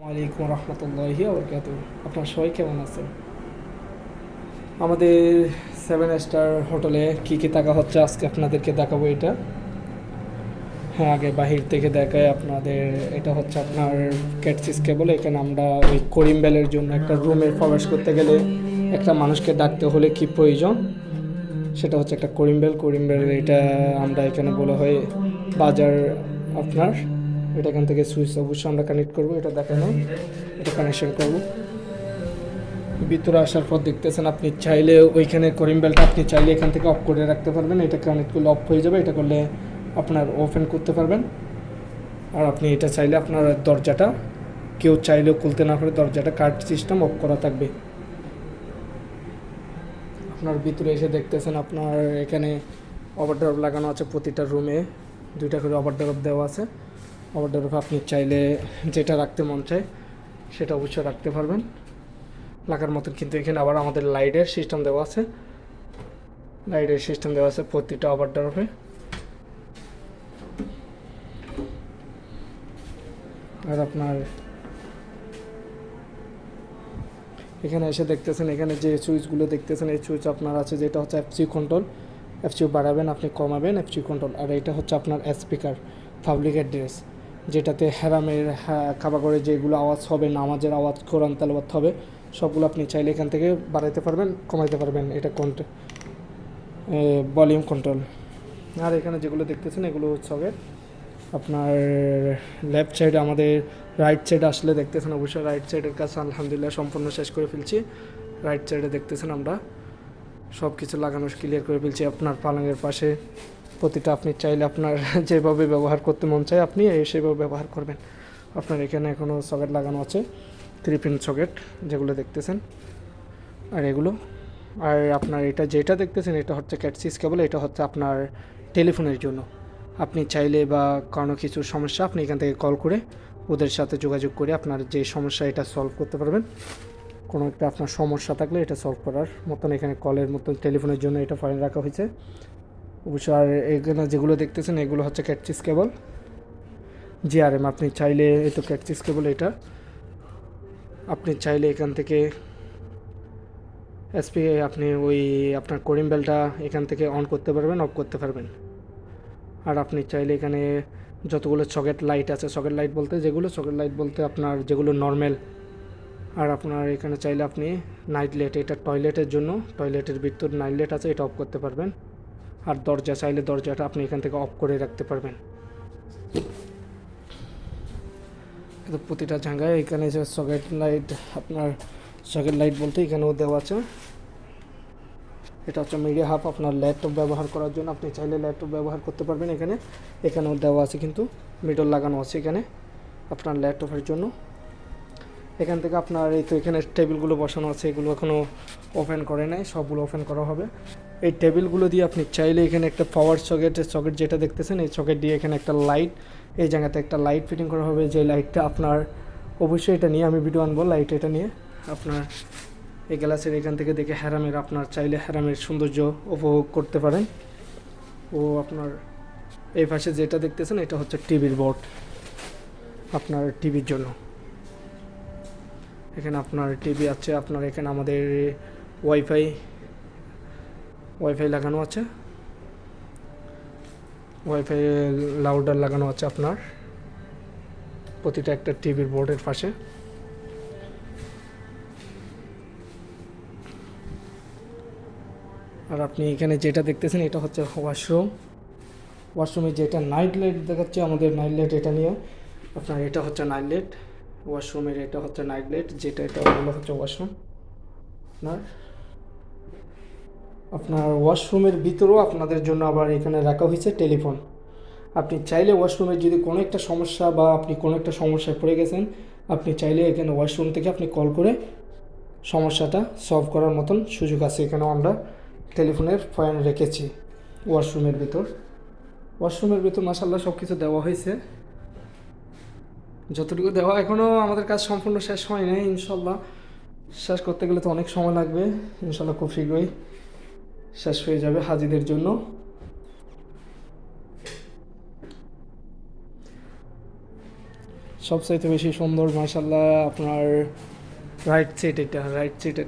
ওয়ালাইকুম রহমতুল্লাহি ওবরকাতুহু। আপনার সবাই কেমন আছেন? আমাদের 7 স্টার হোটেলে কী কী থাকা হচ্ছে আজকে আপনাদেরকে দেখাবো এটা। হ্যাঁ, আগে বাহির থেকে দেখায় আপনাদের। এটা হচ্ছে আপনার ক্যাটসিস কেবল। এখানে আমরা ওই করিম বেলের জন্য একটা রুমে প্রবেশ করতে গেলে একটা মানুষকে ডাকতে হলে কি প্রয়োজন, সেটা হচ্ছে একটা করিম বেল। করিম বেল এটা আমরা এখানে বলা হয় বাজার আপনার। এটা এখান থেকে সুইচ অবশ্যই আমরা কানেক্ট করবো, এটা দেখানো, এটা কানেকশন করবো। ভিতরে আসার পর দেখতেছেন আপনি চাইলে ওইখানে করিম বেলটা আপনি চাইলে এখান থেকে অফ করে রাখতে পারবেন। এটা কানেক্ট করলে অফ হয়ে যাবে, এটা করলে আপনার ওপেন করতে পারবেন। আর আপনি এটা চাইলে আপনার দরজাটা কেউ চাইলেও খুলতে না পারে, দরজাটা কার্ড সিস্টেম অফ করা থাকবে। আপনার ভিতরে এসে দেখতেছেন আপনার এখানে ওভারড্রপ লাগানো আছে। প্রতিটা রুমে 2টা করে ওভারড্রপ দেওয়া আছে। ওভারড্রপ আপনি চাইলে যেটা রাখতে মন চায় সেটা অবশ্যই রাখতে পারবেন লাগার মতন। কিন্তু এখানে আবার আমাদের লাইটের সিস্টেম দেওয়া আছে, প্রতিটা ওভারড্রপে। আর আপনার এখানে এসে দেখতেছেন এখানে যে সুইচগুলো দেখতেছেন, এই সুইচ আপনার আছে যেটা হচ্ছে এফসি কন্ট্রোল। এফসি বাড়াবেন আপনি, কমাবেন এফসি কন্ট্রোল। আর এটা হচ্ছে আপনার স্পিকার পাবলিক অ্যাড্রেস, যেটাতে হ্যারামের খাবারে যেগুলো আওয়াজ হবে, নামাজের আওয়াজ, কোরআন তেলাওয়াত হবে, সবগুলো আপনি চাইলে এখান থেকে বাড়াইতে পারবেন, কমাইতে পারবেন। এটা ভলিউম কন্ট্রোল। আর এখানে যেগুলো দেখতেছেন এগুলো হচ্ছে আপনার লেফট সাইডে। আমাদের রাইট সাইডে আসলে দেখতেছেন অবশ্যই রাইট সাইডের কাজ আলহামদুলিল্লাহ সম্পূর্ণ শেষ করে ফেলছি। রাইট সাইডে দেখতেছেন আমরা সব কিছু লাগানো ক্লিয়ার করে ফেলছি। আপনার পালঙের পাশে প্রতিটা আপনি চাইলে আপনার যেভাবে ব্যবহার করতে মন চায় আপনি সেভাবে ব্যবহার করবেন। আপনার এখানে এখনও সকেট লাগানো আছে, 3 পিন সকেট যেগুলো দেখতেছেন। আর এগুলো, আর আপনার এটা যেটা দেখতেছেন এটা হচ্ছে ক্যাটসিস কেবল। এটা হচ্ছে আপনার টেলিফোনের জন্য। আপনি চাইলে বা কোনো কিছু সমস্যা আপনি এখান থেকে কল করে ওদের সাথে যোগাযোগ করে আপনার যে সমস্যা এটা সলভ করতে পারবেন। কোনো একটা আপনার সমস্যা থাকলে এটা সলভ করার মতন এখানে কলের মতন টেলিফোনের জন্য এটা ফাইল রাখা হয়েছে অবশ্য। আর এখানে যেগুলো দেখতেছেন এগুলো হচ্ছে ক্যাটসিস কেবল জিআরএম। আপনি চাইলে এই তো ক্যাটসিস কেবল, এটা আপনি চাইলে এখান থেকে আপনি ওই আপনার করিম বেলটা এখান থেকে অন করতে পারবেন, অফ করতে পারবেন। আর আপনি চাইলে এখানে যতগুলো সকেট লাইট আছে, সকেট লাইট বলতে আপনার যেগুলো নর্মাল। আর আপনার এখানে চাইলে আপনি নাইট লাইট, এটা টয়লেটের জন্য, টয়লেটের ভিতর নাইট লাইট আছে, এটা অফ করতে পারবেন। আর দরজা চাইলে দরজাটা আপনি এখান থেকে অফ করে রাখতে পারবেন। এটা প্রতিটা জায়গায় এখানে যে সকেট লাইট, আপনার সকেট লাইট বলতে এখানেও দেওয়া আছে। এটা হচ্ছে মিডিয়া হাব, আপনার ল্যাপটপ ব্যবহার করার জন্য আপনি চাইলে ল্যাপটপ ব্যবহার করতে পারবেন। এখানেও দেওয়া আছে, কিন্তু মিডল লাগানো আছে এখানে আপনার ল্যাপটপের জন্য। এখান থেকে আপনার এই তো এখানে টেবিলগুলো বসানো আছে, এগুলো এখনও ওপেন করে নাই, সবগুলো ওপেন করা হবে। এই টেবিলগুলো দিয়ে আপনি চাইলে এখানে একটা পাওয়ার সকেট যেটা দেখতেছেন এই সকেট দিয়ে এখানে একটা লাইট, এই জায়গাতে একটা লাইট ফিটিং করা হবে। যে লাইটটা আপনার অবশ্যই এটা নিয়ে আমি ভিডিও আনবো, লাইট এটা নিয়ে আপনার এই গ্লাসের এখান থেকে দেখে হ্যারামের, আপনার চাইলে হ্যারামের সৌন্দর্য উপভোগ করতে পারেন। ও আপনার এই পাশে যেটা দেখতেছেন এটা হচ্ছে টিভির বোর্ড, আপনার টিভির জন্য। এখানে আপনার টিভি আছে, আপনার এখানে আমাদের ওয়াইফাই লাগানো আছে, ওয়াইফাই লাউডার লাগানো আছে আপনার প্রতিটা একটা টিভির বোর্ডের পাশে। আর আপনি এখানে যেটা দেখতেছেন এটা হচ্ছে ওয়াশরুমে যেটা নাইট লাইট দেখাচ্ছে আমাদের, নাইট লাইট এটা নিয়ে আপনার, এটা হচ্ছে নাইট লাইট ওয়াশরুমের, এটা হচ্ছে নাইট লাইট যেটা, এটা হচ্ছে ওয়াশরুম। আপনার আপনার ওয়াশরুমের ভিতরেও আপনাদের জন্য আবার এখানে রাখা হয়েছে টেলিফোন। আপনি চাইলে ওয়াশরুমের যদি কোনো একটা সমস্যা বা আপনি কোনো একটা সমস্যায় পড়ে গেছেন, আপনি চাইলে এখানে ওয়াশরুম থেকে আপনি কল করে সমস্যাটা সলভ করার মতন সুযোগ আছে। এখানেও আমরা টেলিফোনের পয়েন্ট রেখেছি ওয়াশরুমের ভিতর মাশাআল্লাহ সব কিছু দেওয়া হয়েছে। যতটুকু দেওয়া, এখনও আমাদের কাজ সম্পূর্ণ শেষ হয় নাই। ইনশাল্লাহ শেষ করতে গেলে তো অনেক সময় লাগবে, ইনশাল্লাহ খুব শীঘ্রই শেষ হয়ে যাবে হাজিদের জন্য। সবচাইতে বেশি সুন্দর মাশাল্লাহ আপনার রাইট সাইড, এটা রাইট সাইড